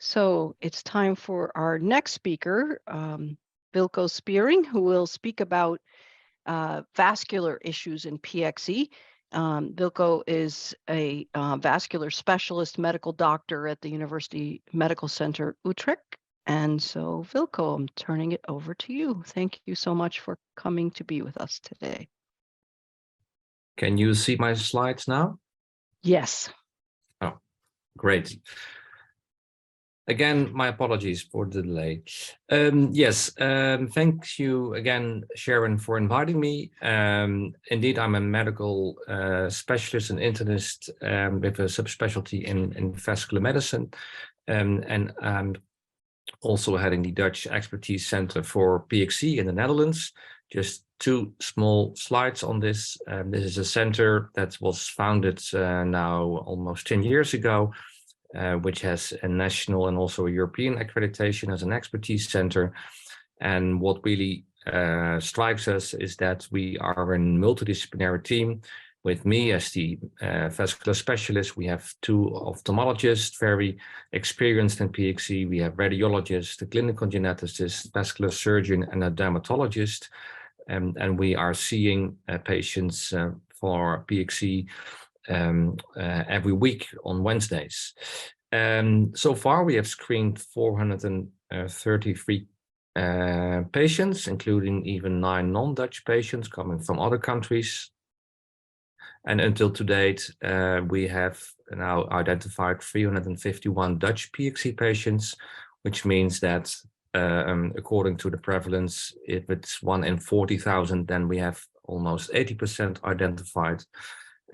So it's time for our next speaker, Wilko Spiering, who will speak about vascular issues in PXE. Wilko is a vascular specialist medical doctor at the University Medical Center Utrecht. And so, Wilko, I'm turning it over to you. Thank you so much for coming to be with us today. Can you see my slides now? Yes. Oh, great. Again, my apologies for the delay. Thank you again, Sharon, for inviting me. Indeed, I'm a medical specialist and internist with a subspecialty in vascular medicine. And I'm also heading the Dutch Expertise Center for PXE in the Netherlands. Just two small slides on this. This is a center that was founded now almost 10 years ago. Which has a national and also a European accreditation as an expertise center. And what really strikes us is that we are a multidisciplinary team. With me as the vascular specialist, we have two ophthalmologists, very experienced in PXE. We have radiologists, a clinical geneticist, vascular surgeon, and a dermatologist. And we are seeing patients for PXE every week on Wednesdays. So far, we have screened 433 patients, including even 9 non-Dutch patients coming from other countries. And until to date, we have now identified 351 Dutch PXE patients, which means that according to the prevalence, if it's 1 in 40,000, then we have almost 80% identified.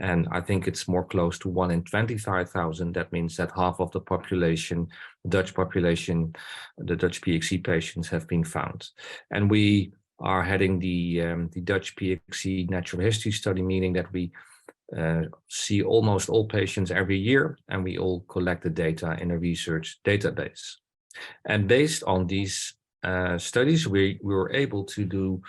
And I think it's more close to 1 in 25,000. That means that half of the population, the Dutch population, the Dutch PXE patients have been found. And we are heading the Dutch PXE natural history study, meaning that we see almost all patients every year, and we all collect the data in a research database. And based on these studies, we were able to do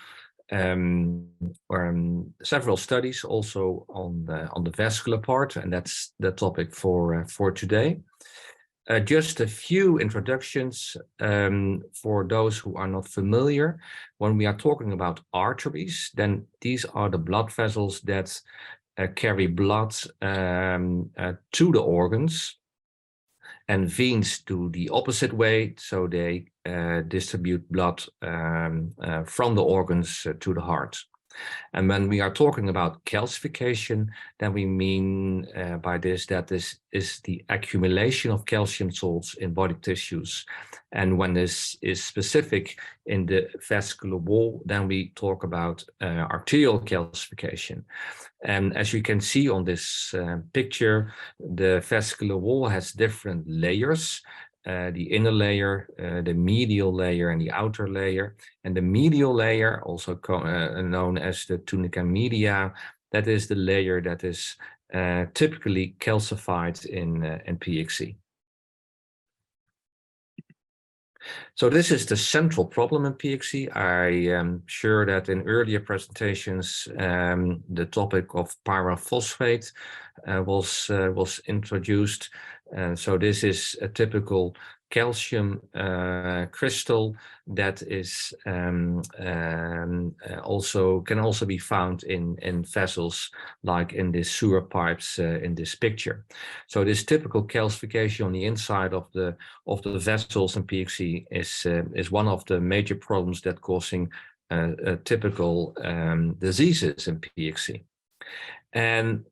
several studies also on the vascular part, and that's the topic for today. Just a few introductions for those who are not familiar. When we are talking about arteries, then these are the blood vessels that carry blood to the organs, and veins do the opposite way, so they distribute blood from the organs to the heart. And when we are talking about calcification, then we mean by this that this is the accumulation of calcium salts in body tissues. And when this is specific in the vascular wall, then we talk about arterial calcification. And as you can see on this picture, the vascular wall has different layers. The inner layer, the medial layer, and the outer layer. And the medial layer, also known as the tunica media, that is the layer that is typically calcified in PXE. So this is the central problem in PXE. I am sure that in earlier presentations, the topic of pyrophosphate was introduced. So this is a typical calcium crystal that is can also be found in vessels, like in the sewer pipes in this picture. So this typical calcification on the inside of the vessels in PXE is one of the major problems that causing typical diseases in PXE. And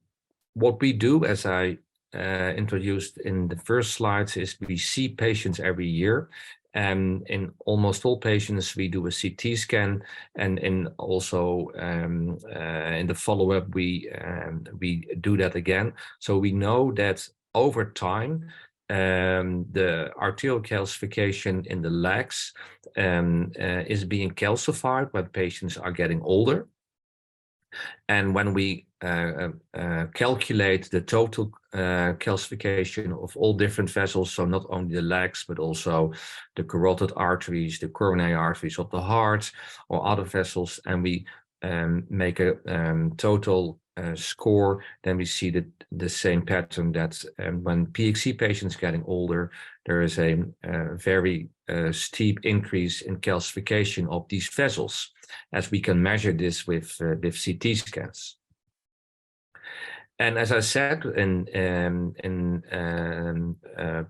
what we do, as I introduced in the first slides, is we see patients every year, and in almost all patients we do a CT scan, and in the follow-up we do that again. So we know that over time the arterial calcification in the legs is being calcified when patients are getting older. And when we calculate the total calcification of all different vessels, so not only the legs, but also the carotid arteries, the coronary arteries of the heart, or other vessels, and we make a total score, then we see the same pattern that when PXE patients getting older, there is a very steep increase in calcification of these vessels, as we can measure this with CT scans. And as I said, in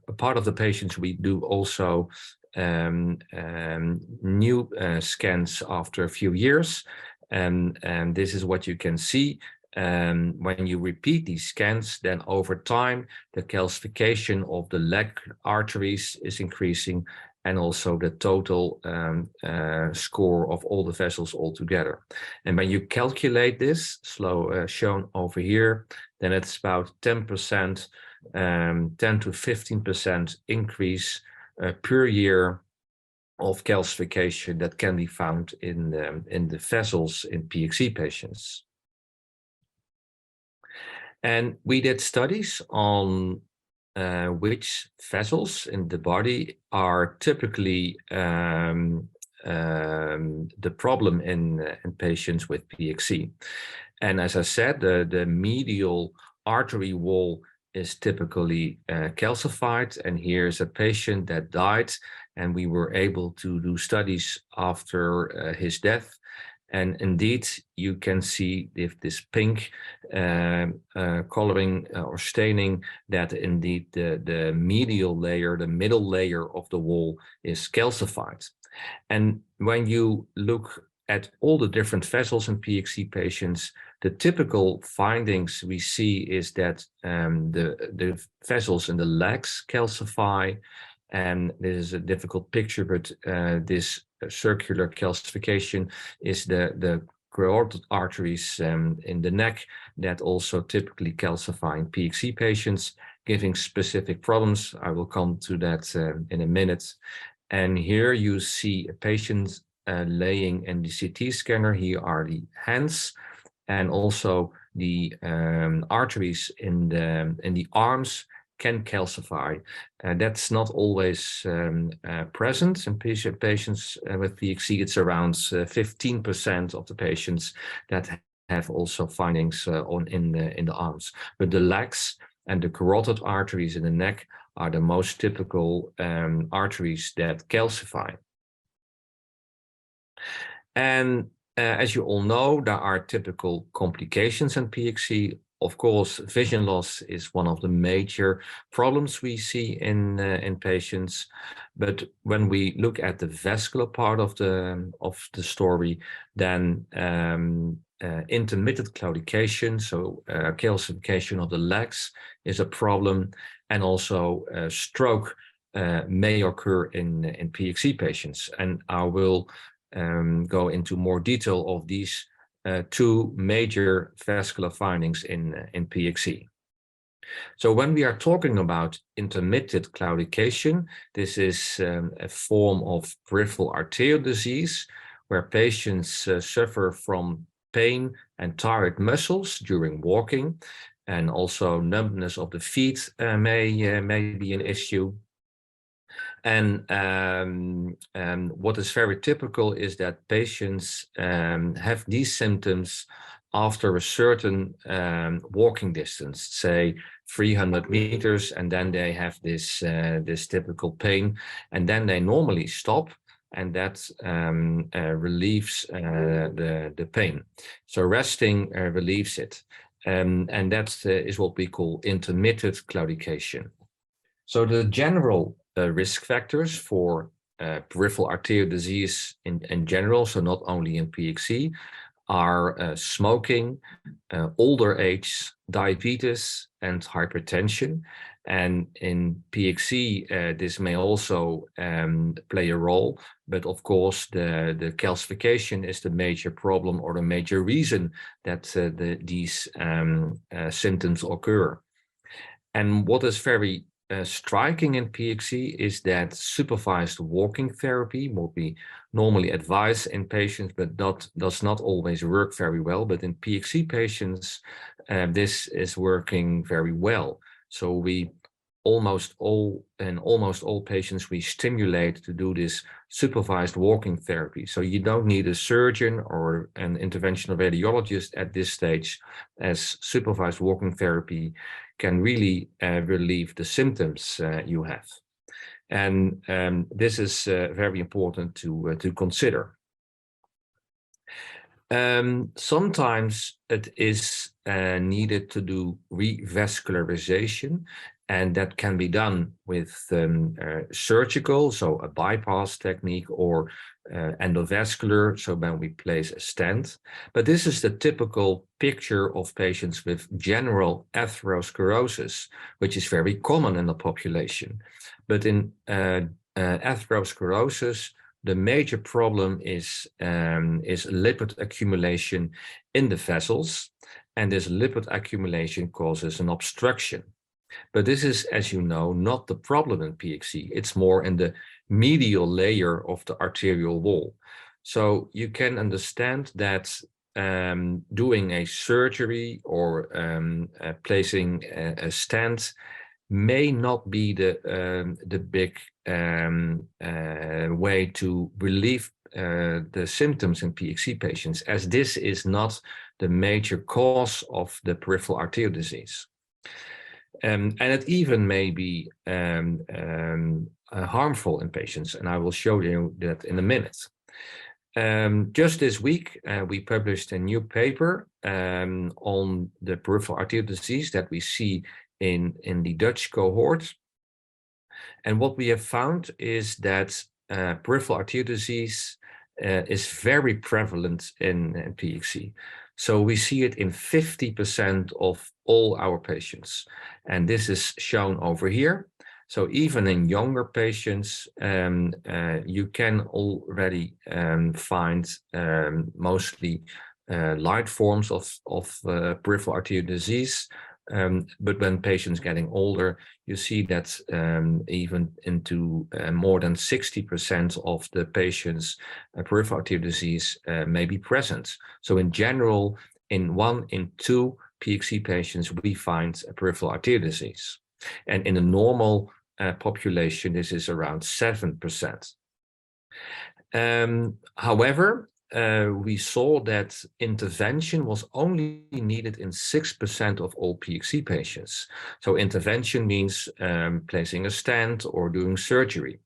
a part of the patients, we do also new scans after a few years. And this is what you can see. When you repeat these scans, then over time, the calcification of the leg arteries is increasing, and also the total score of all the vessels altogether. And when you calculate this, shown over here, then it's about 10%, 10 to 15% increase per year of calcification that can be found in the vessels in PXE patients. And we did studies on which vessels in the body are typically the problem in patients with PXE. And as I said, the medial artery wall is typically calcified. And here's a patient that died, and we were able to do studies after his death. And indeed, you can see if this pink coloring or staining that indeed the medial layer, the middle layer of the wall is calcified. And when you look at all the different vessels in PXE patients, the typical findings we see is that the vessels in the legs calcify. And this is a difficult picture, but this circular calcification is the carotid arteries in the neck that also typically calcify in PXE patients, giving specific problems. I will come to that in a minute. And here you see a patient laying in the CT scanner. Here are the hands, and also the arteries in the arms can calcify. That's not always present in patients with PXE. It's around 15% of the patients that have also findings in the arms. But the legs and the carotid arteries in the neck are the most typical arteries that calcify. And as you all know, there are typical complications in PXE. Of course, vision loss is one of the major problems we see in patients. But when we look at the vascular part of the story, then intermittent claudication, so calcification of the legs, is a problem, and also stroke may occur in PXE patients. And I will go into more detail of these two major vascular findings in PXE. So when we are talking about intermittent claudication, this is a form of peripheral arterial disease where patients suffer from pain and tired muscles during walking, and also numbness of the feet may be an issue. And what is very typical is that patients have these symptoms after a certain walking distance, say 300 meters, and then they have this typical pain, and then they normally stop, and that relieves the pain. So resting relieves it, and that is what we call intermittent claudication. So the general risk factors for peripheral arterial disease in general, so not only in PXE, are smoking, older age, diabetes, and hypertension. And in PXE, this may also play a role, but of course the calcification is the major problem or the major reason that these symptoms occur. And what is very striking in PXE is that supervised walking therapy, what we normally advise in patients, but does not always work very well. But in PXE patients, this is working very well. So we almost all patients we stimulate to do this supervised walking therapy. So you don't need a surgeon or an interventional radiologist at this stage, as supervised walking therapy can really relieve the symptoms you have. And this is very important to consider. Sometimes it is needed to do revascularization, and that can be done with surgical, so a bypass technique, or endovascular, so when we place a stent. But this is the typical picture of patients with general atherosclerosis, which is very common in the population. But in atherosclerosis, the major problem is lipid accumulation in the vessels, and this lipid accumulation causes an obstruction. But this is, as you know, not the problem in PXE. It's more in the medial layer of the arterial wall. So you can understand that doing a surgery or placing a stent may not be the big way to relieve the symptoms in PXE patients, as this is not the major cause of the peripheral arterial disease. And it even may be harmful in patients, and I will show you that in a minute. Just this week, we published a new paper on the peripheral arterial disease that we see in the Dutch cohort. And what we have found is that peripheral arterial disease is very prevalent in PXE. So we see it in 50% of all our patients. And this is shown over here. So even in younger patients, you can already find mostly light forms of peripheral arterial disease. But when patients getting older, you see that even into more than 60% of the patients' peripheral arterial disease may be present. So in general, in 1 in 2 PXE patients, we find a peripheral arterial disease. And in a normal population, this is around 7%. However, we saw that intervention was only needed in 6% of all PXE patients. So intervention means placing a stent or doing surgery.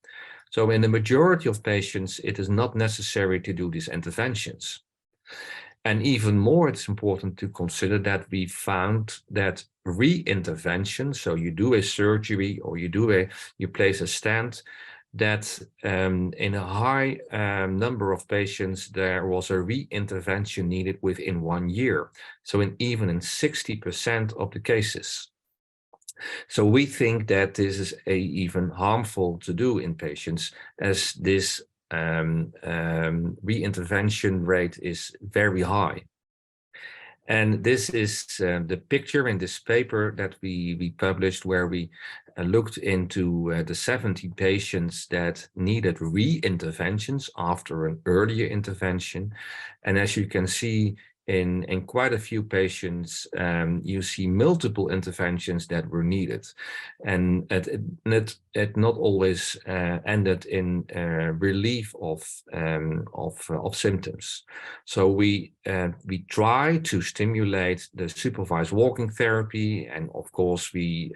So in the majority of patients, it is not necessary to do these interventions. And even more, it's important to consider that we found that re-intervention, so you do a surgery or you place a stent, that in a high number of patients, there was a re-intervention needed within 1 year. So even in 60% of the cases. So we think that this is even harmful to do in patients, as this re-intervention rate is very high. And this is the picture in this paper that we published, where we looked into the 70 patients that needed re-interventions after an earlier intervention. And as you can see, in quite a few patients, you see multiple interventions that were needed, and it not always ended in relief of symptoms. So we try to stimulate the supervised walking therapy, and of course we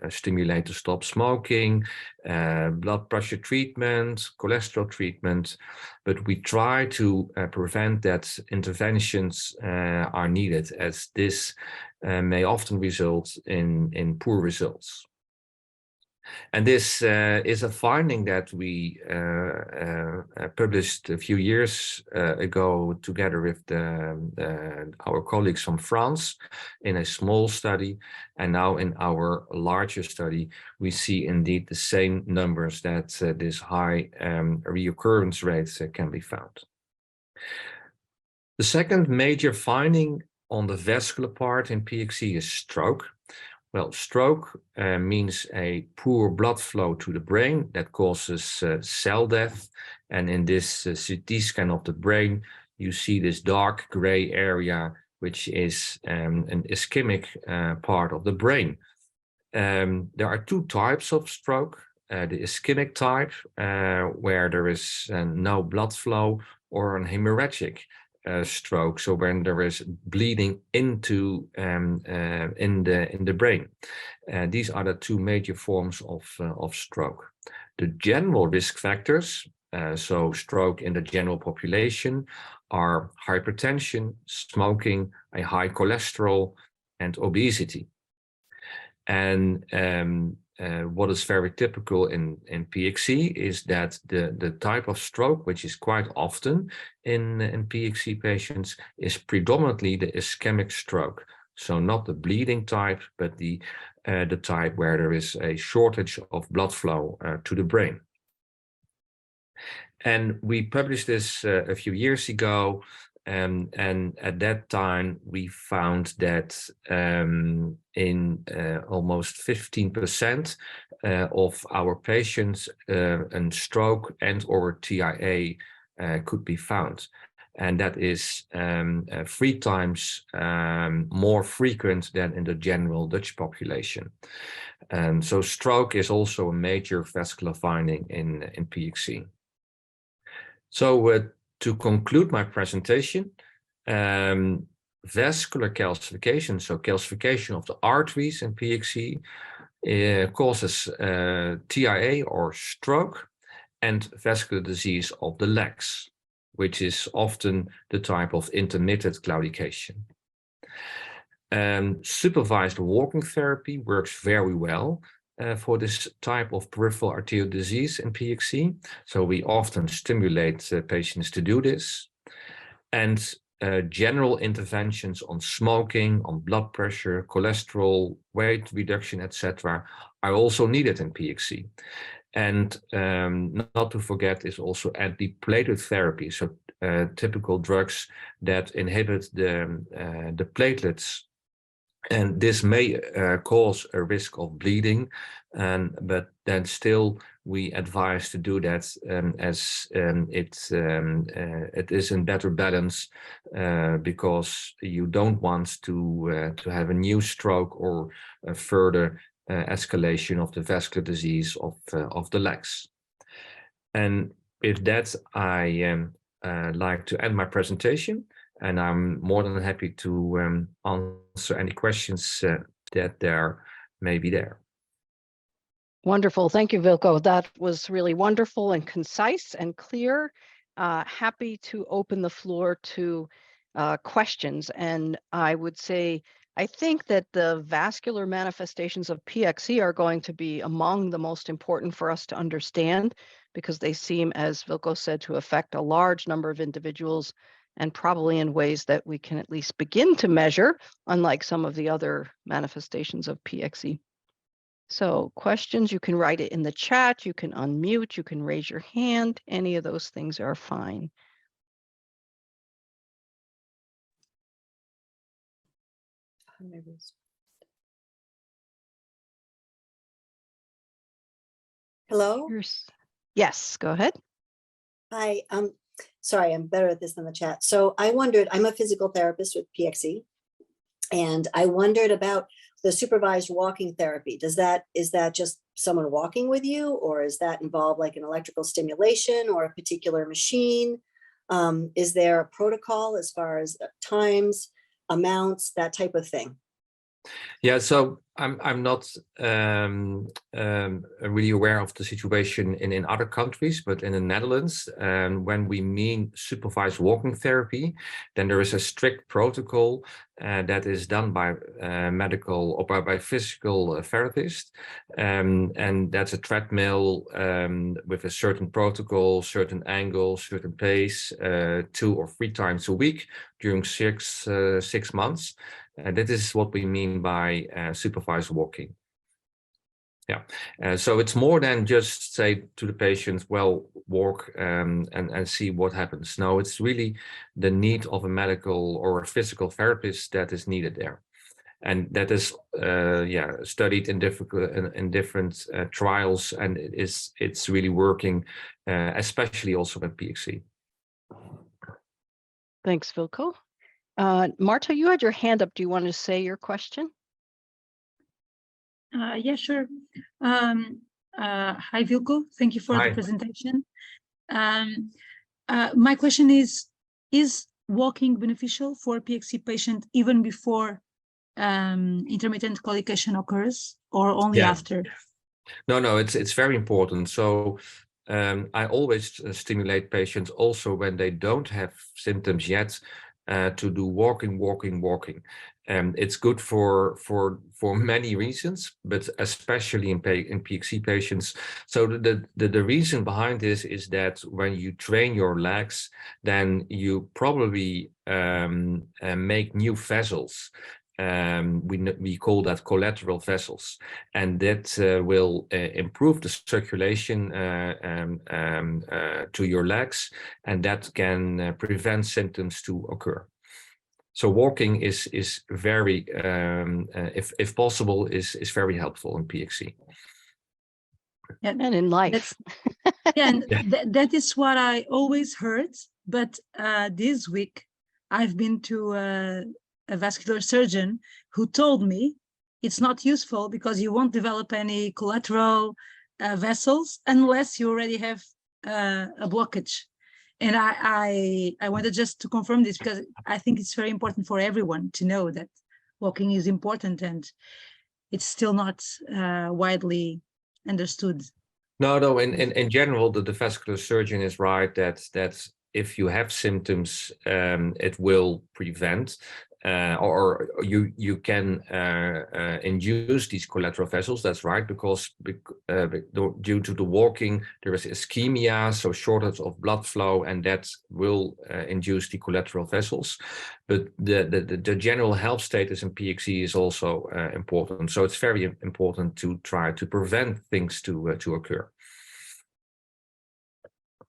stimulate to stop smoking, blood pressure treatment, cholesterol treatment, but we try to prevent that interventions are needed, as this may often result in poor results. And this is a finding that we published a few years ago together with our colleagues from France in a small study. And now in our larger study, we see indeed the same numbers, that this high reoccurrence rates can be found. The second major finding on the vascular part in PXE is stroke. Well, stroke means a poor blood flow to the brain that causes cell death. And in this CT scan of the brain, you see this dark gray area, which is an ischemic part of the brain. There are two types of stroke. The ischemic type, where there is no blood flow, or an hemorrhagic stroke, so when there is bleeding into in the brain. These are the two major forms of stroke. The general risk factors, so stroke in the general population, are hypertension, smoking, a high cholesterol, and obesity. And what is very typical in PXE is that the type of stroke, which is quite often in PXE patients, is predominantly the ischemic stroke. So not the bleeding type, but the type where there is a shortage of blood flow to the brain. And we published this a few years ago. And at that time, we found that in almost 15% of our patients, a stroke and/or TIA could be found. And that is 3 times more frequent than in the general Dutch population. So stroke is also a major vascular finding in PXE. So to conclude my presentation, vascular calcification, so calcification of the arteries in PXE, causes TIA or stroke, and vascular disease of the legs, which is often the type of intermittent claudication. Supervised walking therapy works very well for this type of peripheral arterial disease in PXE. So we often stimulate patients to do this. And general interventions on smoking, on blood pressure, cholesterol, weight reduction, etc., are also needed in PXE. And not to forget is also antiplatelet therapy, so typical drugs that inhibit the platelets. And this may cause a risk of bleeding, but then still we advise to do that as it is in better balance, because you don't want to have a new stroke or a further escalation of the vascular disease of the legs. And with that, I like to end my presentation. And I'm more than happy to answer any questions that there may be there. Wonderful. Thank you, Wilko. That was really wonderful and concise and clear. Happy to open the floor to questions. And I would say, I think that the vascular manifestations of PXE are going to be among the most important for us to understand, because they seem, as Wilko said, to affect a large number of individuals, and probably in ways that we can at least begin to measure, unlike some of the other manifestations of PXE. So questions, you can write it in the chat, you can unmute, you can raise your hand. Any of those things are fine. Hello? Yes, go ahead. Hi, sorry, I'm better at this than the chat. So I wondered, I'm a physical therapist with PXE, and I wondered about the supervised walking therapy. Is that just someone walking with you, or is that involved like an electrical stimulation or a particular machine? Is there a protocol as far as times, amounts, that type of thing? Yeah, so I'm not really aware of the situation in other countries, but in the Netherlands, when we mean supervised walking therapy, then there is a strict protocol that is done by medical or by physical therapist, and that's a treadmill with a certain protocol, certain angle, certain pace, 2 or 3 times a week during 6 months. That is what we mean by supervised walking. Yeah, so it's more than just say to the patient, well, walk and see what happens. No, it's really the need of a medical or a physical therapist that is needed there. And that is studied in different trials, and it's really working, especially also with PXE. Thanks, Wilko. Marta, you had your hand up. Do you want to say your question? Yeah, sure. Hi, Wilko. Thank you for the Hi. presentation. My question is walking beneficial for PXE patient even before intermittent collication occurs, or only Yeah. after? No, it's very important. So I always stimulate patients also when they don't have symptoms yet to do walking. It's good for many reasons, but especially in PXE patients. So the reason behind this is that when you train your legs, then you probably make new vessels. We call that collateral vessels, and that will improve the circulation to your legs, and that can prevent symptoms to occur. So walking is very, if possible, is very helpful in PXE. Yeah, And in life. yeah, and Yeah. that is what I always heard. But this week, I've been to a vascular surgeon who told me it's not useful because you won't develop any collateral vessels unless you already have a blockage. And I wanted just to confirm this because I think it's very important for everyone to know that walking is important, and it's still not widely understood. No. In general, the vascular surgeon is right that if you have symptoms, it will prevent, or you can induce these collateral vessels. That's right, because due to the walking, there is ischemia, so shortage of blood flow, and that will induce the collateral vessels. But the general health status in PXE is also important. So it's very important to try to prevent things to occur.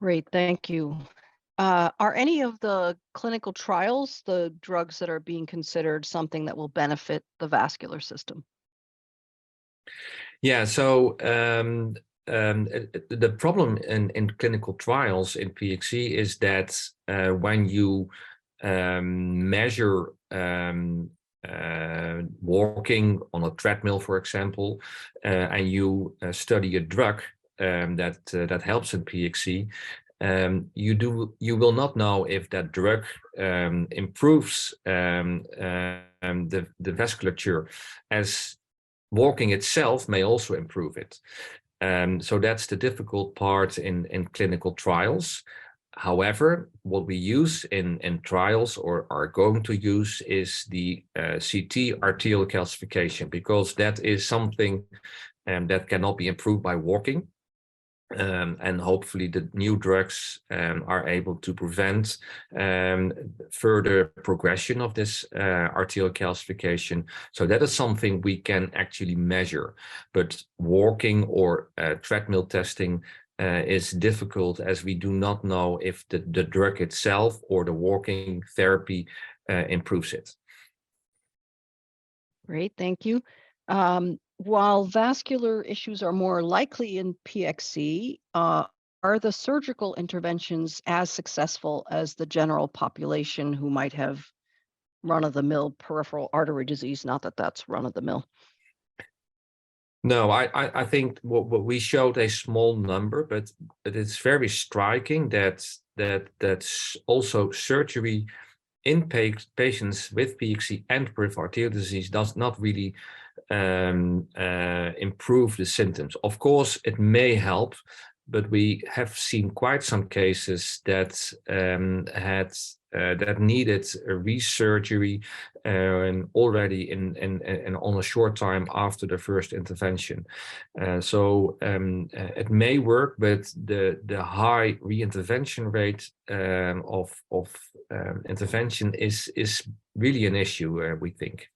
Great, thank you. Are any of the clinical trials, the drugs that are being considered, something that will benefit the vascular system? Yeah, so the problem in clinical trials in PXE is that when you measure walking on a treadmill, for example, and you study a drug that helps in PXE, you will not know if that drug improves the vasculature, as walking itself may also improve it. So that's the difficult part in clinical trials. However, what we use in trials, or are going to use, is the CT arterial calcification, because that is something that cannot be improved by walking. And hopefully the new drugs are able to prevent further progression of this arterial calcification. So that is something we can actually measure. But walking or treadmill testing is difficult, as we do not know if the drug itself or the walking therapy improves it. Great, thank you. While vascular issues are more likely in PXE, are the surgical interventions as successful as the general population who might have run-of-the-mill peripheral artery disease? Not that that's run-of-the-mill. No, I think what we showed a small number, but it's very striking that's also surgery in patients with PXE and peripheral arterial disease does not really improve the symptoms. Of course, it may help, but we have seen quite some cases that that needed a resurgery already in on a short time after the first intervention. So it may work, but the high reintervention rate of intervention is really an issue, we think.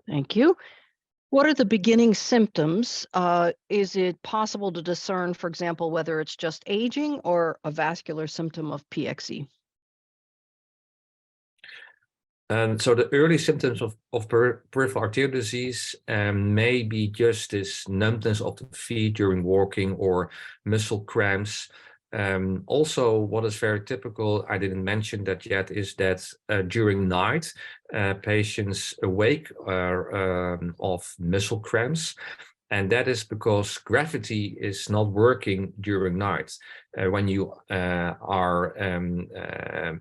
Thank you. What are the beginning symptoms? Is it possible to discern, for example, whether it's just aging or a vascular symptom of PXE? So the early symptoms of peripheral arterial disease may be just this numbness of the feet during walking, or muscle cramps. Also, what is very typical, I didn't mention that yet, is that during night, patients awake of muscle cramps. And that is because gravity is not working during night. When you are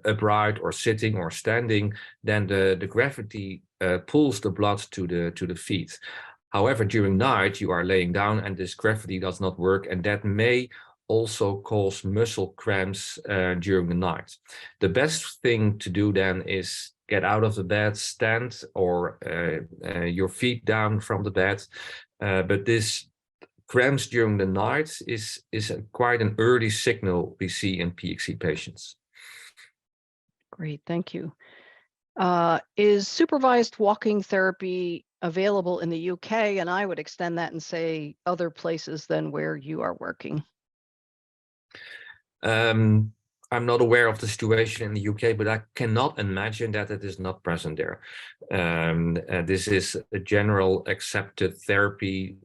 upright or sitting or standing, then the gravity pulls the blood to the feet. However, during night, you are laying down and this gravity does not work, and that may also cause muscle cramps during the night. The best thing to do then is get out of the bed, stand or your feet down from the bed. But this cramps during the night is quite an early signal we see in PXE patients. Great, thank you. Is supervised walking therapy available in the UK? And I would extend that and say other places than where you are working. I'm not aware of the situation in the UK, but I cannot imagine that it is not present there. This is a general accepted therapy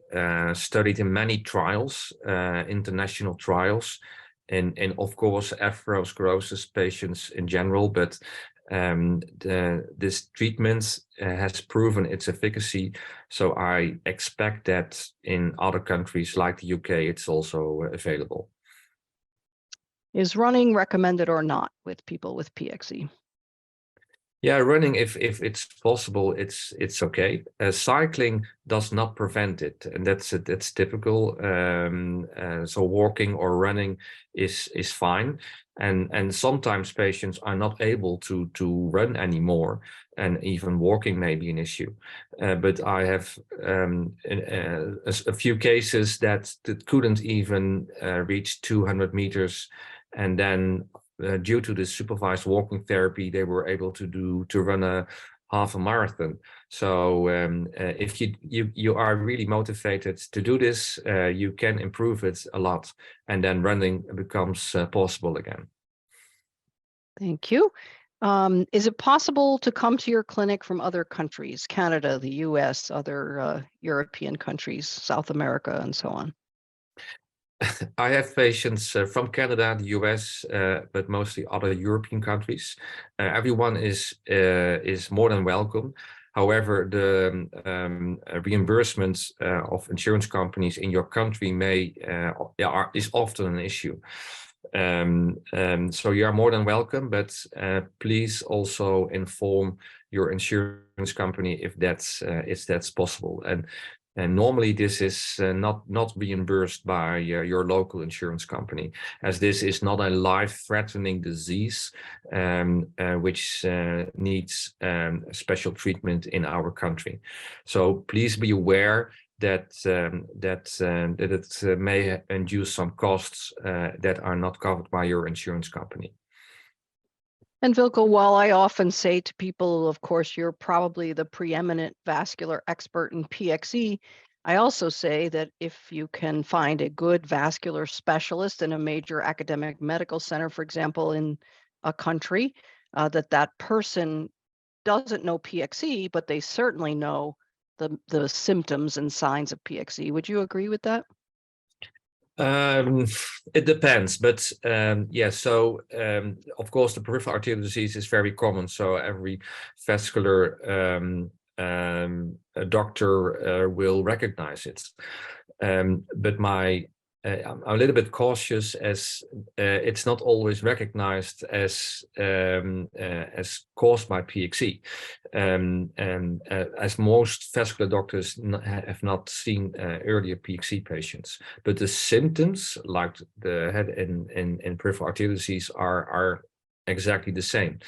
studied in many trials, international trials, and of course atherosclerosis patients in general, but this treatment has proven its efficacy. So I expect that in other countries like the UK, it's also available. Is running recommended or not with people with PXE? Yeah, running, if it's possible, it's okay. Cycling does not prevent it, and that's typical. So walking or running is fine, and sometimes patients are not able to run anymore, and even walking may be an issue. But I have a few cases that couldn't even reach 200 meters, and then due to the supervised walking therapy, they were able to run a half a marathon. So if you are really motivated to do this, you can improve it a lot, and then running becomes possible again. Thank you. Is it possible to come to your clinic from other countries, Canada, the US, other European countries, South America, and so on? I have patients from Canada, the US, but mostly other European countries. Everyone is more than welcome. However, the reimbursement of insurance companies in your country is often an issue. So you are more than welcome, but please also inform your insurance company if that's possible. And normally this is not reimbursed by your local insurance company, as this is not a life-threatening disease which needs special treatment in our country. So please be aware that it may induce some costs that are not covered by your insurance company. And Wilko, while I often say to people, of course, you're probably the preeminent vascular expert in PXE, I also say that if you can find a good vascular specialist in a major academic medical center, for example, in a country, that person doesn't know PXE, but they certainly know the symptoms and signs of PXE. Would you agree with that? It depends, but yeah, so of course the peripheral arterial disease is very common, so every vascular doctor will recognize it. But I'm a little bit cautious, as it's not always recognized as caused by PXE, as most vascular doctors have not seen earlier PXE patients. But the symptoms, like the head in peripheral arterial disease, are exactly the same.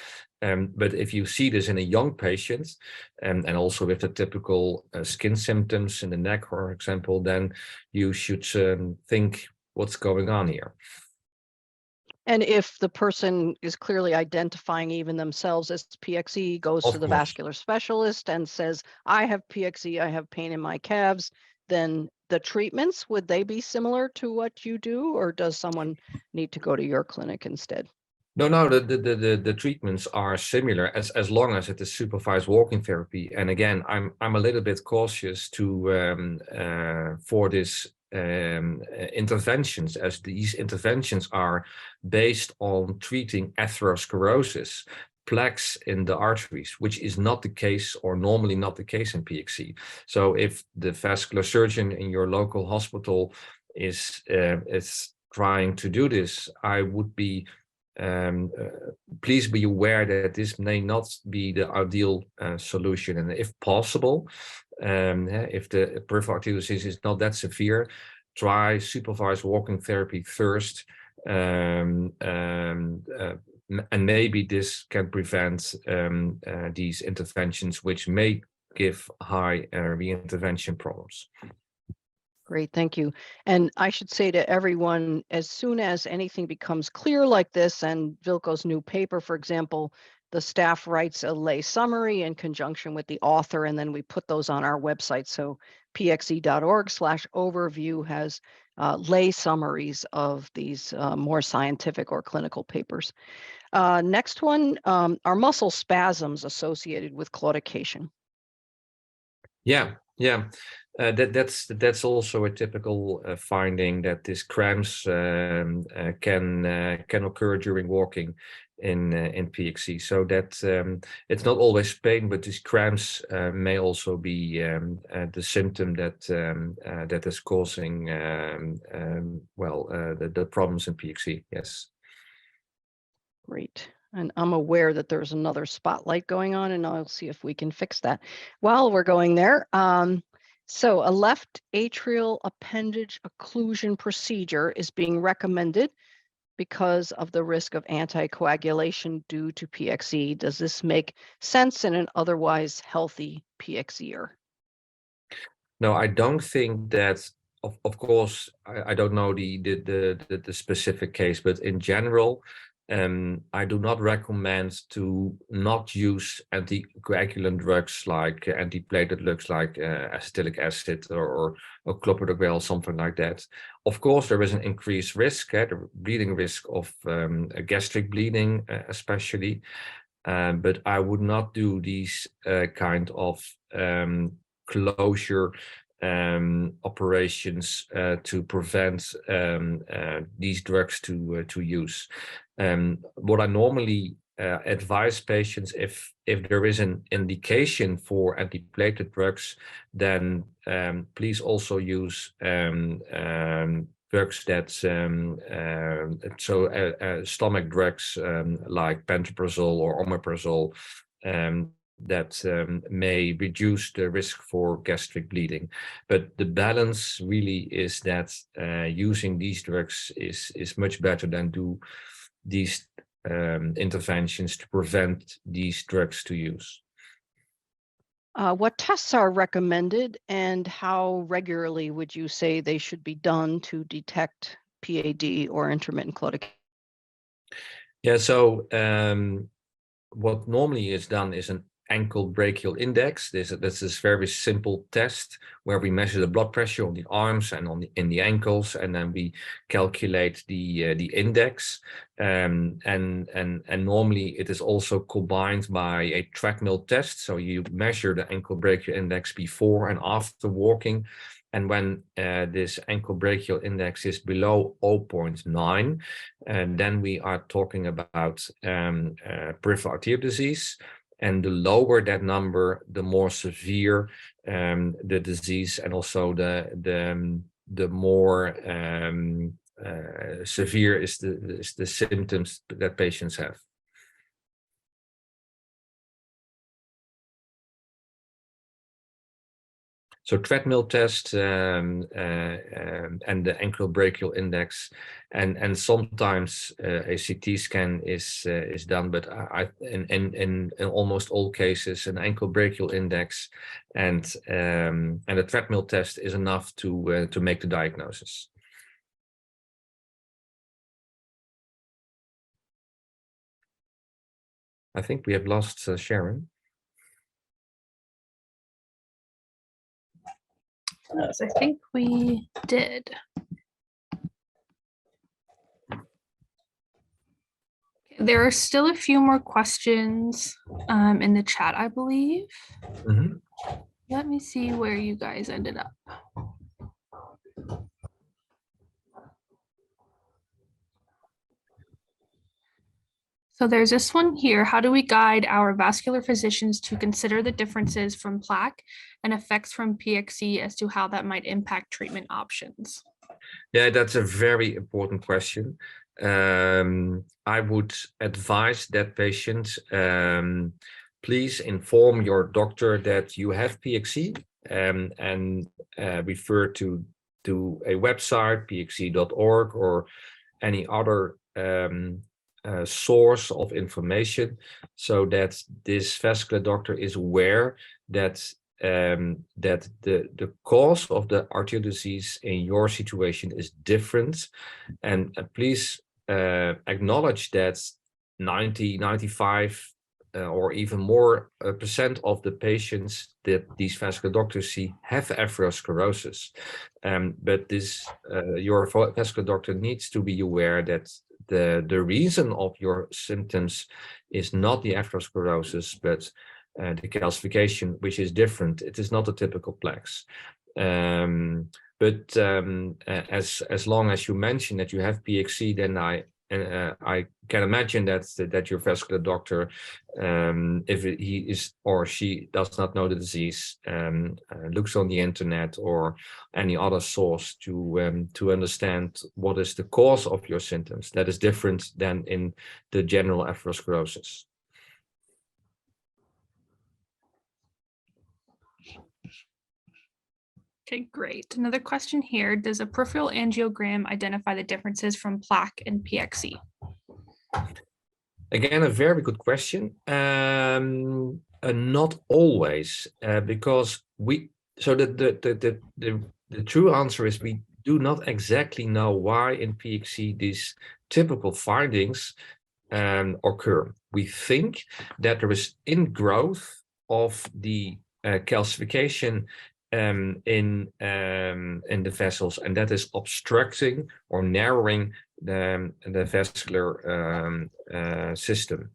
But if you see this in a young patient, and also with the typical skin symptoms in the neck, for example, then you should think what's going on here. And if the person is clearly identifying even themselves as PXE, goes to the vascular specialist and says, I have PXE, I have pain in my calves, then the treatments, would they be similar to what you do, or does someone need to go to your clinic instead? No, the treatments are similar as long as it is supervised walking therapy. And again, I'm a little bit cautious for this interventions, as these interventions are based on treating atherosclerosis, plaques in the arteries, which is not the case, or normally not the case in PXE. So if the vascular surgeon in your local hospital is trying to do this, I would be please be aware that this may not be the ideal solution, and if possible, if the peripheral arterial disease is not that severe, try supervised walking therapy first, and maybe this can prevent these interventions, which may give high reintervention problems. Great, thank you. And I should say to everyone, as soon as anything becomes clear like this, and Wilko's new paper, for example, the staff writes a lay summary in conjunction with the author, and then we put those on our website. So pxe.org/overview has lay summaries of these more scientific or clinical papers. Next one, are muscle spasms associated with claudication? Yeah. That's also a typical finding, that these cramps can occur during walking in PXE. So that it's not always pain, but these cramps may also be the symptom that is causing the problems in PXE. Yes. Great. And I'm aware that there's another spotlight going on, and I'll see if we can fix that while we're going there. So a left atrial appendage occlusion procedure is being recommended because of the risk of anticoagulation due to PXE. Does this make sense in an otherwise healthy PXEer? No, I don't think that. Of course, I don't know the specific case, but in general, I do not recommend to not use anticoagulant drugs like antiplatelet drugs like acetic acid or clopidogrel, something like that. Of course, there is an increased risk, the bleeding risk of gastric bleeding especially, but I would not do these kind of closure operations to prevent these drugs to use. What I normally advise patients, if there is an indication for antiplatelet drugs, then please also use drugs that stomach drugs like pantoprazole or omeprazole, that may reduce the risk for gastric bleeding. But the balance really is that using these drugs is much better than do these interventions to prevent these drugs to use. What tests are recommended, and how regularly would you say they should be done to detect PAD or intermittent claudication? Yeah, so what normally is done is an ankle brachial index. This is a very simple test where we measure the blood pressure on the arms and in the ankles, and then we calculate the index. And normally it is also combined by a treadmill test. So you measure the ankle brachial index before and after walking. And when this ankle brachial index is below 0.9, then we are talking about peripheral arterial disease. And the lower that number, the more severe the disease, and also the more severe is the symptoms that patients have. So treadmill test and the ankle brachial index, and sometimes a CT scan is done, but in almost all cases an ankle brachial index and a treadmill test is enough to make the diagnosis. I think we have lost Sharon. I think we did. There are still a few more questions in the chat, I believe. Mm-hmm. Let me see where you guys ended up. So there's this one here. How do we guide our vascular physicians to consider the differences from plaque and effects from PXE as to how that might impact treatment options? Yeah, that's a very important question. I would advise that patient, please inform your doctor that you have PXE and refer to a website, pxe.org, or any other source of information, so that this vascular doctor is aware that the cause of the arterial disease in your situation is different, and please acknowledge that 95 or even more percent of the patients that these vascular doctors see have atherosclerosis, but this your vascular doctor needs to be aware that the reason of your symptoms is not the atherosclerosis, but the calcification, which is different. It is not a typical plaques. But as long as you mention that you have PXE, then I can imagine that your vascular doctor, if he is or she does not know the disease, looks on the internet or any other source to understand what is the cause of your symptoms. That is different than in the general atherosclerosis. Okay, great. Another question here. Does a peripheral angiogram identify the differences from plaque and PXE? Again, a very good question. Not always, because the true answer is we do not exactly know why in PXE these typical findings occur. We think that there is ingrowth of the calcification in the vessels, and that is obstructing or narrowing the vascular system.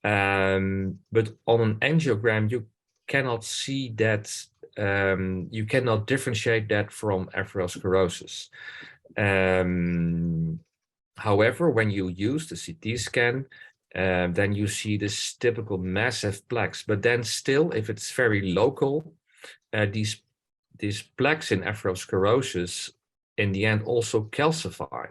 But on an angiogram, you cannot see that, you cannot differentiate that from atherosclerosis. However, when you use the CT scan, then you see this typical massive plaques, but then still, if it's very local, these plaques in atherosclerosis in the end also calcify.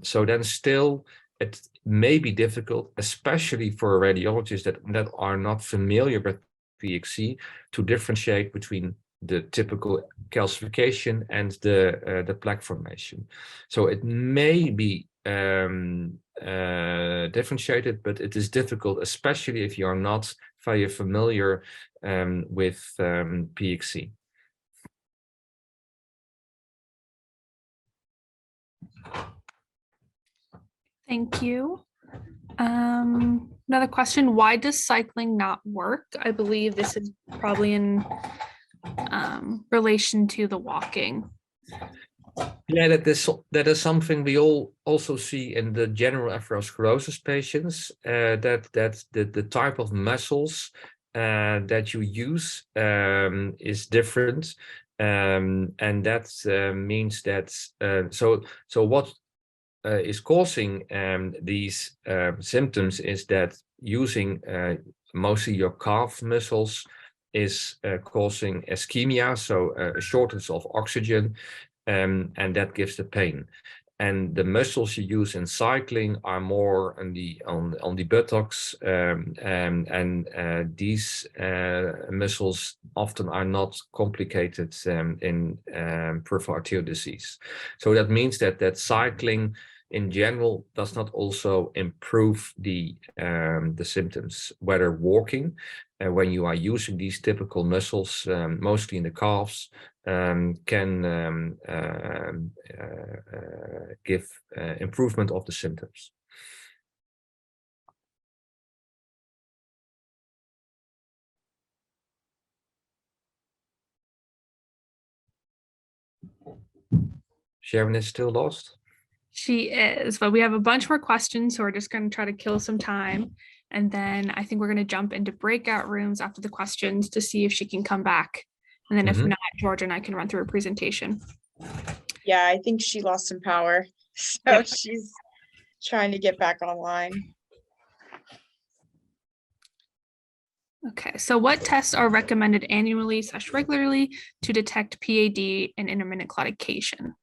So then still it may be difficult, especially for radiologists that are not familiar with PXE, to differentiate between the typical calcification and the plaque formation. So it may be differentiated, but it is difficult, especially if you are not very familiar with PXE. Thank you. Another question, why does cycling not work? I believe this is probably in relation to the walking. Yeah, that is something we all also see in the general atherosclerosis patients, that the type of muscles that you use is different, and that means that so what is causing these symptoms is that using mostly your calf muscles is causing ischemia, so a shortage of oxygen, and that gives the pain. And the muscles you use in cycling are more on the buttocks, and these muscles often are not complicated in peripheral arterial disease. So that means that cycling in general does not also improve the symptoms. Whether walking, when you are using these typical muscles, mostly in the calves, can give improvement of the symptoms. Sharon is still lost? She is, but we have a bunch more questions, so we're just going to try to kill some time. And then I think we're going to jump into breakout rooms after the questions to see if she can come back. And then if not, George and I can run through a presentation. Yeah, I think she lost some power. So she's trying to get back online. Okay, so what tests are recommended annually / regularly to detect PAD and intermittent claudication?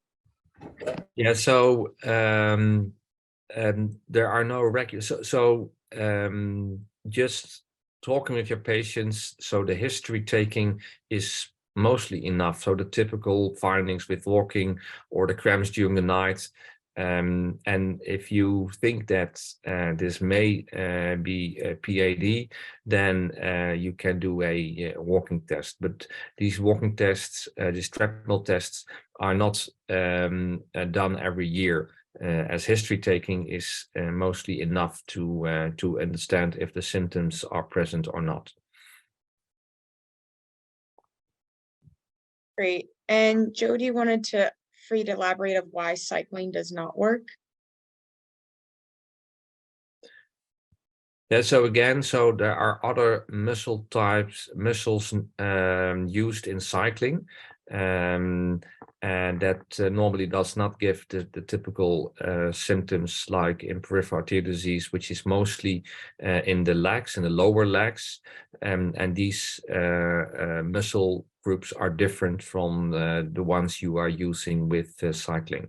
Yeah, so there are no regular. Just talking with your patients. So the history taking is mostly enough. So the typical findings with walking or the cramps during the night. And if you think that this may be a PAD, then you can do a walking test. But these walking tests, these treadmill tests, are not done every year, as history taking is mostly enough to understand if the symptoms are present or not. Great. And Jody wanted to free to elaborate of why cycling does not work. Yeah, so again, so there are other muscle types, muscles used in cycling, and that normally does not give the typical symptoms like in peripheral artery disease, which is mostly in the legs, in the lower legs, and these muscle groups are different from the ones you are using with cycling.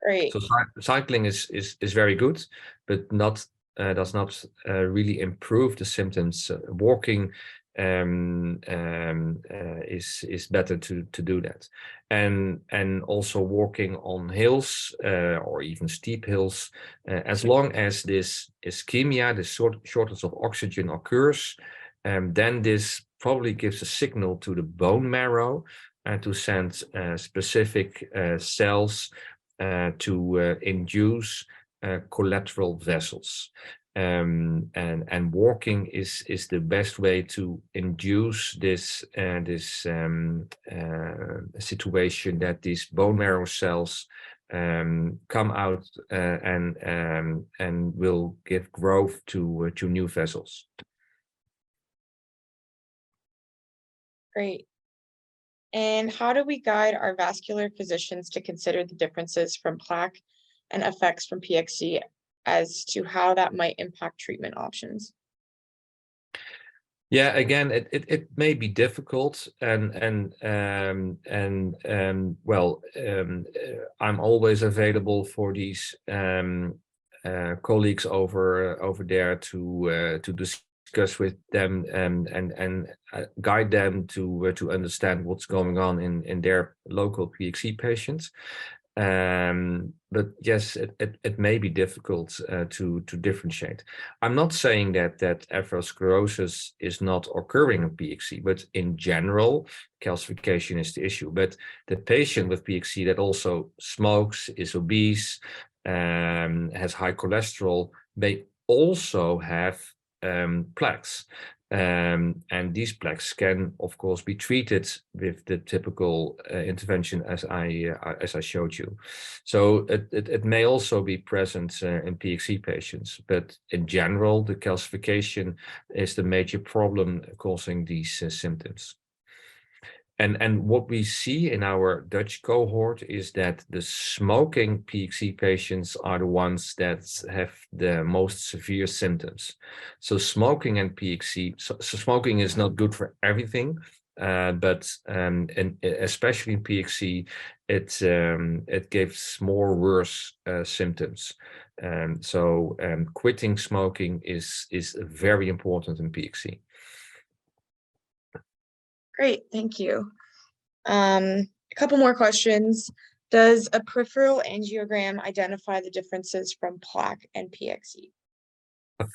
Great. So cycling is very good, but not does not really improve the symptoms. Walking is better to do that, and also walking on hills or even steep hills, as long as this ischemia, this shortness of oxygen occurs, then this probably gives a signal to the bone marrow to send specific cells to induce collateral vessels. And walking is the best way to induce this situation that these bone marrow cells come out and will give growth to new vessels. Great. And how do we guide our vascular physicians to consider the differences from plaque and effects from PXE as to how that might impact treatment options? Yeah, again, it may be difficult, and I'm always available for these colleagues over there to discuss with them and guide them to understand what's going on in their local PXE patients. But yes, it may be difficult to differentiate. I'm not saying that atherosclerosis is not occurring in PXE, but in general, calcification is the issue. But the patient with PXE that also smokes, is obese, has high cholesterol, may also have plaques. And these plaques can, of course, be treated with the typical intervention as I showed you. So it may also be present in PXE patients, but in general, the calcification is the major problem causing these symptoms. And what we see in our Dutch cohort is that the smoking PXE patients are the ones that have the most severe symptoms. So smoking and PXE, so smoking is not good for everything, but and especially in PXE, it gives more worse symptoms. So quitting smoking is very important in PXE. Great, thank you. A couple more questions. Does a peripheral angiogram identify the differences from plaque and PXE? I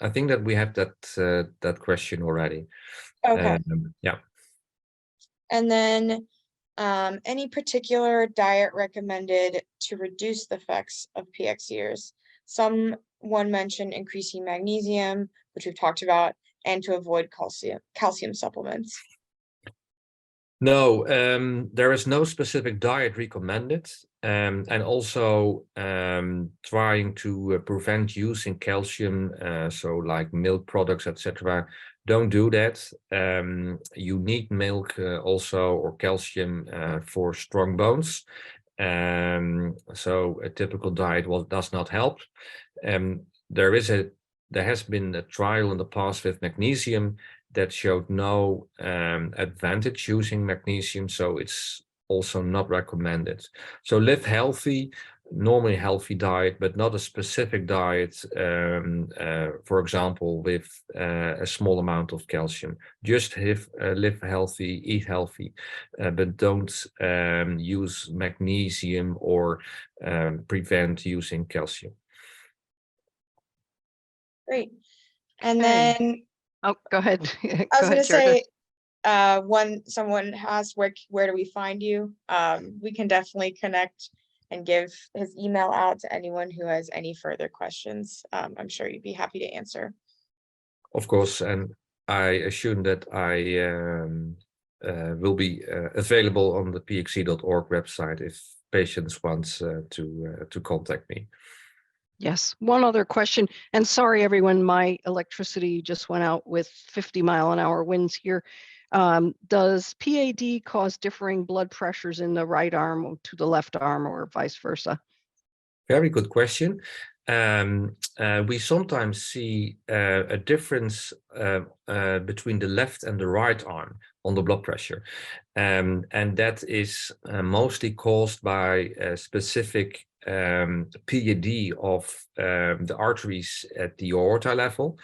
think that we have that question already. Okay. Yeah. And then any particular diet recommended to reduce the effects of PXEers? Someone mentioned increasing magnesium, which we've talked about, and to avoid calcium supplements. No, there is no specific diet recommended, and also trying to prevent using calcium, so like milk products, etc. Don't do that. You need milk also, or calcium for strong bones. So a typical diet does not help. There is a there has been a trial in the past with magnesium that showed no advantage using magnesium, so it's also not recommended. So live healthy, normally healthy diet, but not a specific diet, for example, with a small amount of calcium. Just live healthy, eat healthy, but don't use magnesium or prevent using calcium. Great. And Okay. then Oh, go ahead. I Go was going ahead, to Georgia. say, when someone asks where do we find you, we can definitely connect and give his email out to anyone who has any further questions. I'm sure you'd be happy to answer. Of course, and I assume that I will be available on the pxe.org website if patients want to contact me. Yes, one other question, and sorry everyone, my electricity just went out with 50-mile-an-hour winds here. Does PAD cause differing blood pressures in the right arm to the left arm or vice versa? Very good question. We sometimes see a difference between the left and the right arm on the blood pressure. And that is mostly caused by a specific PAD of the arteries at the aorta level.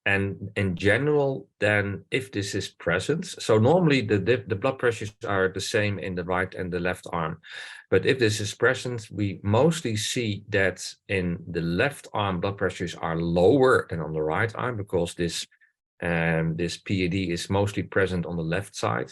And in general, then if this is present, so normally the blood pressures are the same in the right and the left arm. But if this is present, we mostly see that in the left arm, blood pressures are lower than on the right arm because this PAD is mostly present on the left side.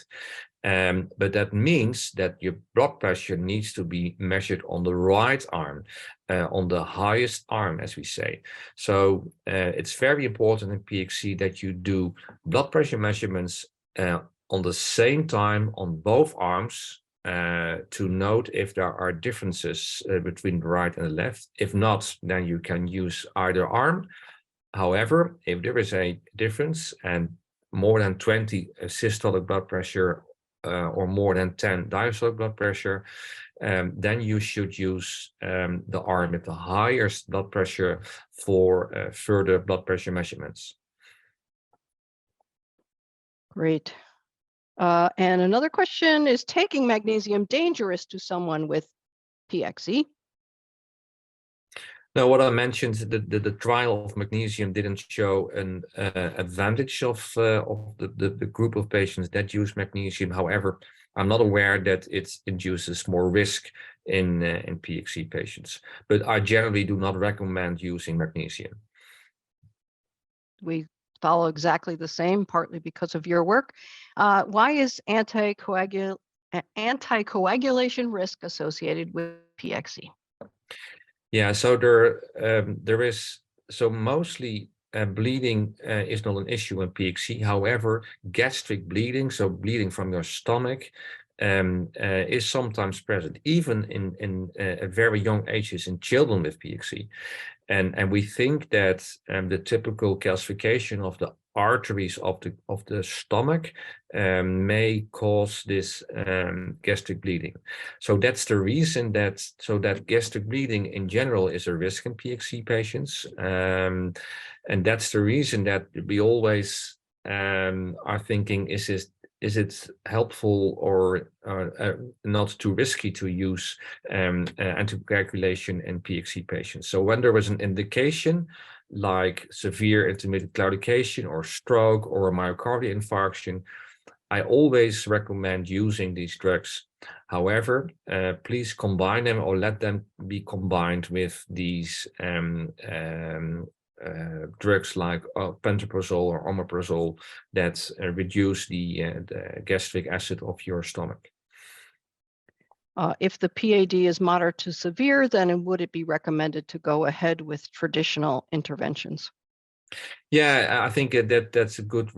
But that means that your blood pressure needs to be measured on the right arm, on the highest arm, as we say. So it's very important in PXE that you do blood pressure measurements on the same time on both arms to note if there are differences between the right and the left. If not, then you can use either arm. However, if there is a difference and more than 20 systolic blood pressure or more than 10 diastolic blood pressure, then you should use the arm with the highest blood pressure for further blood pressure measurements. Great. And another question, is taking magnesium dangerous to someone with PXE? Now, what I mentioned, the trial of magnesium didn't show an advantage of the group of patients that use magnesium. However, I'm not aware that it induces more risk in PXE patients, but I generally do not recommend using magnesium. We follow exactly the same, partly because of your work. Why is anticoagulation risk associated with PXE? Yeah, so there is, so mostly bleeding is not an issue in PXE. However, gastric bleeding, so bleeding from your stomach, is sometimes present, even in very young ages in children with PXE. And we think that the typical calcification of the arteries of the stomach may cause this gastric bleeding. So that's the reason that gastric bleeding in general is a risk in PXE patients, and that's the reason that we always are thinking, is it helpful or not too risky to use anticoagulation in PXE patients? So when there was an indication like severe intermittent claudication or stroke or a myocardial infarction, I always recommend using these drugs. However, please combine them or let them be combined with these drugs like pantoprazole or omeprazole that reduce the gastric acid of your stomach. If the PAD is moderate to severe, then would it be recommended to go ahead with traditional interventions? Yeah, I think that's a good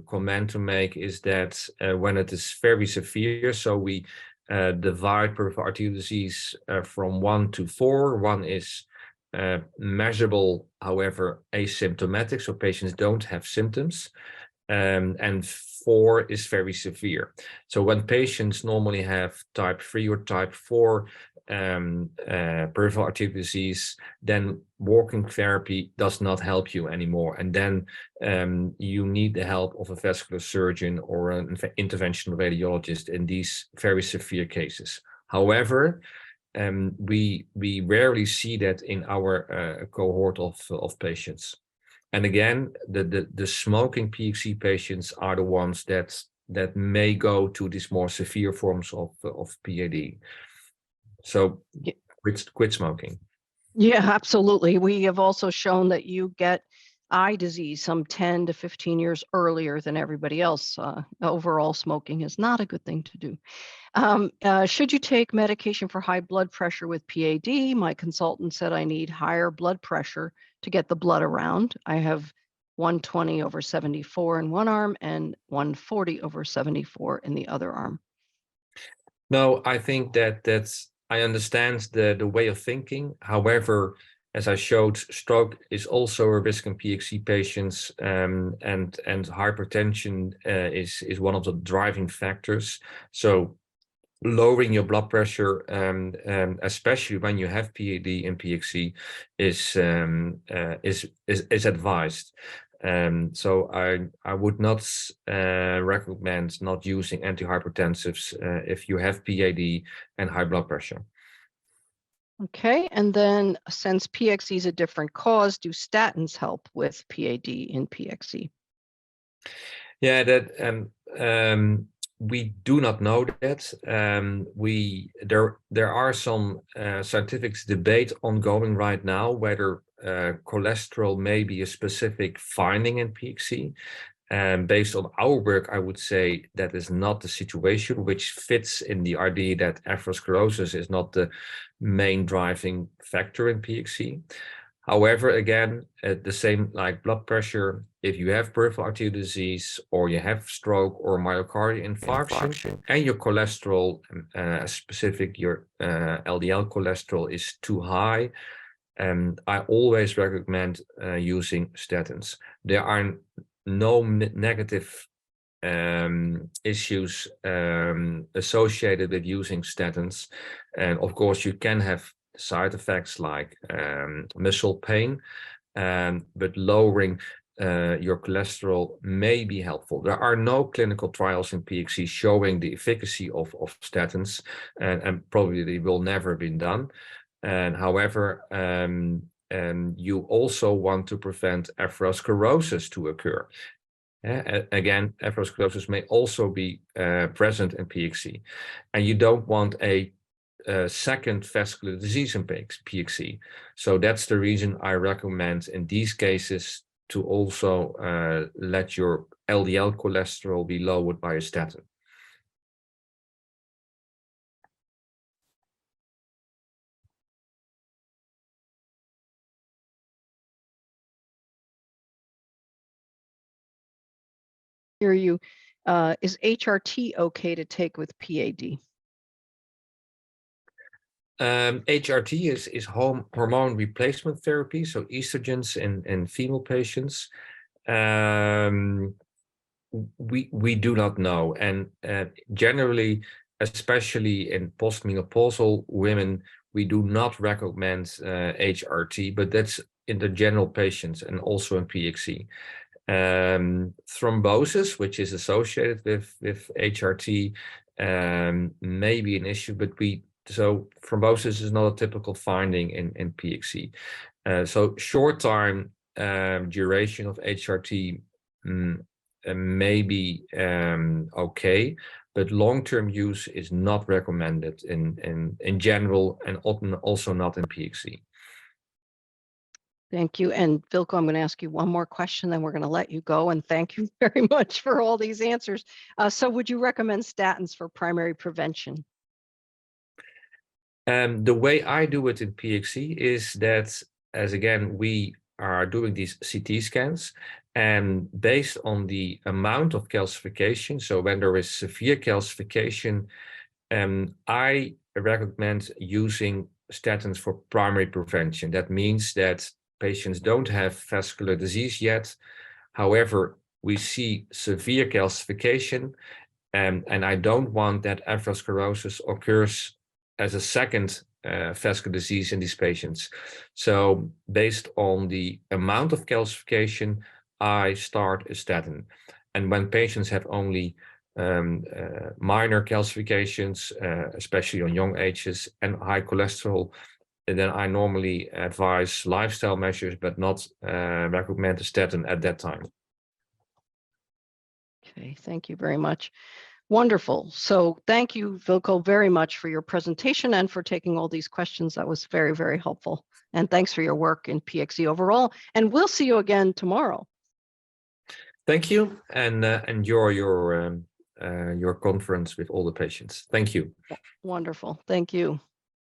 comment to make, is that when it is very severe, so we divide peripheral arterial disease from 1 to 4. 1 is measurable, however, asymptomatic, so patients don't have symptoms. And 4 is very severe. So when patients normally have type 3 or type 4, peripheral artery disease, then walking therapy does not help you anymore. And then you need the help of a vascular surgeon or an interventional radiologist in these very severe cases. However, we rarely see that in our cohort of patients. And again, the smoking PXE patients are the ones that may go to these more severe forms of PAD. So quit smoking. Yeah, absolutely. We have also shown that you get eye disease some 10 to 15 years earlier than everybody else. Overall, smoking is not a good thing to do. Should you take medication for high blood pressure with PAD? My consultant said I need higher blood pressure to get the blood around. I have 120/74 in one arm and 140/74 in the other arm. No, I think I understand the way of thinking. However, as I showed, stroke is also a risk in PXE patients, and hypertension is one of the driving factors. So lowering your blood pressure, especially when you have PAD and PXE, is advised. So I would not recommend not using antihypertensives if you have PAD and high blood pressure. Okay, and then since PXE is a different cause, do statins help with PAD in PXE? Yeah, that we do not know that. There are some scientific debate ongoing right now whether cholesterol may be a specific finding in PXE. Based on our work, I would say that is not the situation, which fits in the idea that atherosclerosis is not the main driving factor in PXE. However, again, the same like blood pressure, if you have peripheral artery disease or you have stroke or myocardial infarction and your cholesterol, specific your LDL cholesterol is too high, I always recommend using statins. There are no negative issues associated with using statins. And of course, you can have side effects like muscle pain, but lowering your cholesterol may be helpful. There are no clinical trials in PXE showing the efficacy of statins, and probably they will never be done. And however, you also want to prevent atherosclerosis to occur. Again, atherosclerosis may also be present in PXE, and you don't want a second vascular disease in PXE. So that's the reason I recommend in these cases to also let your LDL cholesterol be lowered by a statin. Hear you. Is HRT okay to take with PAD? HRT is hormone replacement therapy, so estrogens in female patients. We do not know, and generally, especially in postmenopausal women, we do not recommend HRT, but that's in the general patients and also in PXE. Thrombosis, which is associated with HRT, may be an issue, but so thrombosis is not a typical finding in PXE. So short time duration of HRT may be okay, but long-term use is not recommended in general and often also not in PXE. Thank you. And Wilko, I'm going to ask you one more question, then we're going to let you go. And thank you very much for all these answers. So would you recommend statins for primary prevention? The way I do it in PXE is that, as again, we are doing these CT scans, and based on the amount of calcification, so when there is severe calcification, I recommend using statins for primary prevention. That means that patients don't have vascular disease yet. However, we see severe calcification, and I don't want that atherosclerosis occurs as a second vascular disease in these patients. So based on the amount of calcification, I start a statin. And when patients have only minor calcifications, especially on young ages, and high cholesterol, and then I normally advise lifestyle measures, but not recommend a statin at that time. Okay, thank you very much. Wonderful. So thank you, Wilko, very much for your presentation and for taking all these questions. That was very, very helpful. And thanks for your work in PXE overall. And we'll see you again tomorrow. Thank you, and enjoy your conference with all the patients. Thank you. Wonderful. Thank you.